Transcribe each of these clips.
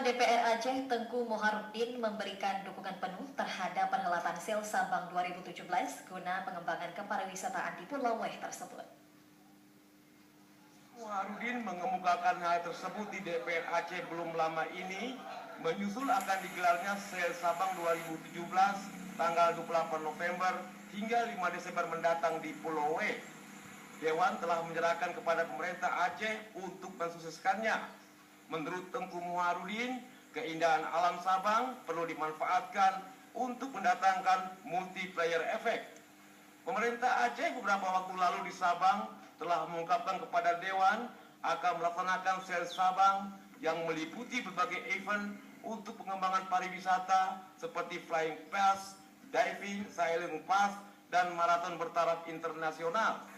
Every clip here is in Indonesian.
DPR Aceh Tengku Moharudin memberikan dukungan penuh terhadap perhelatan SEL Sabang 2017 guna pengembangan kepariwisataan di Pulau Weh tersebut. Moharudin mengemukakan hal tersebut di DPR Aceh belum lama ini, menyusul akan digelarnya SEL Sabang 2017 tanggal 28 November hingga 5 Desember mendatang di Pulau Weh. Dewan telah menyerahkan kepada pemerintah Aceh untuk mensukseskannya. Menurut Tengku Moharudin, keindahan alam Sabang perlu dimanfaatkan untuk mendatangkan multiplayer efek. Pemerintah Aceh beberapa waktu lalu di Sabang telah mengungkapkan kepada Dewan akan melaksanakan SEL Sabang yang meliputi berbagai event untuk pengembangan pariwisata seperti flying pass, diving, sailing pass, dan maraton bertaraf internasional.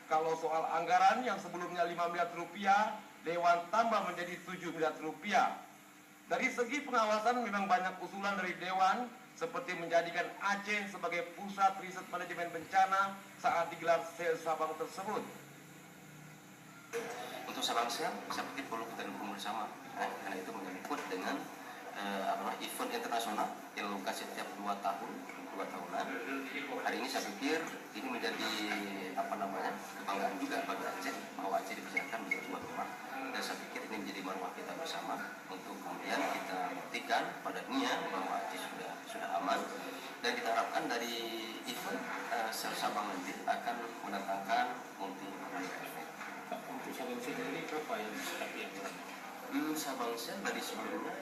Kalau soal anggaran yang sebelumnya 5 miliar rupiah, Dewan tambah menjadi 7 miliar rupiah. Dari segi pengawasan memang banyak usulan dari Dewan, seperti menjadikan Aceh sebagai pusat riset manajemen bencana saat digelar SEL Sabang tersebut. Untuk Sabang SEL, saya pikir perlu kita dukung bersama, karena itu menyangkut dengan event internasional yang dilakukan setiap 2 tahunan. Hari ini saya pikir ini menjadi kebanggaan juga bagi Aceh, bahwa Aceh dibicarakan menjadi tuan rumah, dan saya pikir ini menjadi maruah kita bersama untuk kemudian kita buktikan pada dunia bahwa Aceh sudah aman, dan kita harapkan dari event SEL Sabang nanti akan mendatangkan multi-player effect. Untuk Sabang SEL ini berapa yang disikapi yang Sabang SEL dari sebelumnya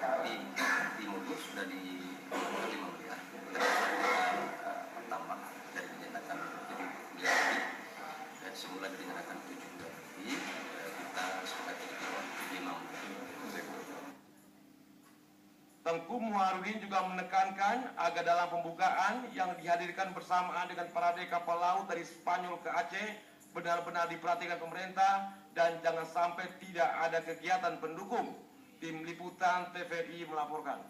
di Mulut sudah di 5 miliar. Bertambah dari dinyatakan 7 miliar lebih, dan semula dinyatakan 7 miliar lebih, kita sepakati di 5 miliar. Tengku Moharudin juga menekankan agar dalam pembukaan yang dihadirkan bersamaan dengan parade kapal laut dari Spanyol ke Aceh benar-benar diperhatikan pemerintah dan jangan sampai tidak ada kegiatan pendukung. Tim Liputan TVRI melaporkan.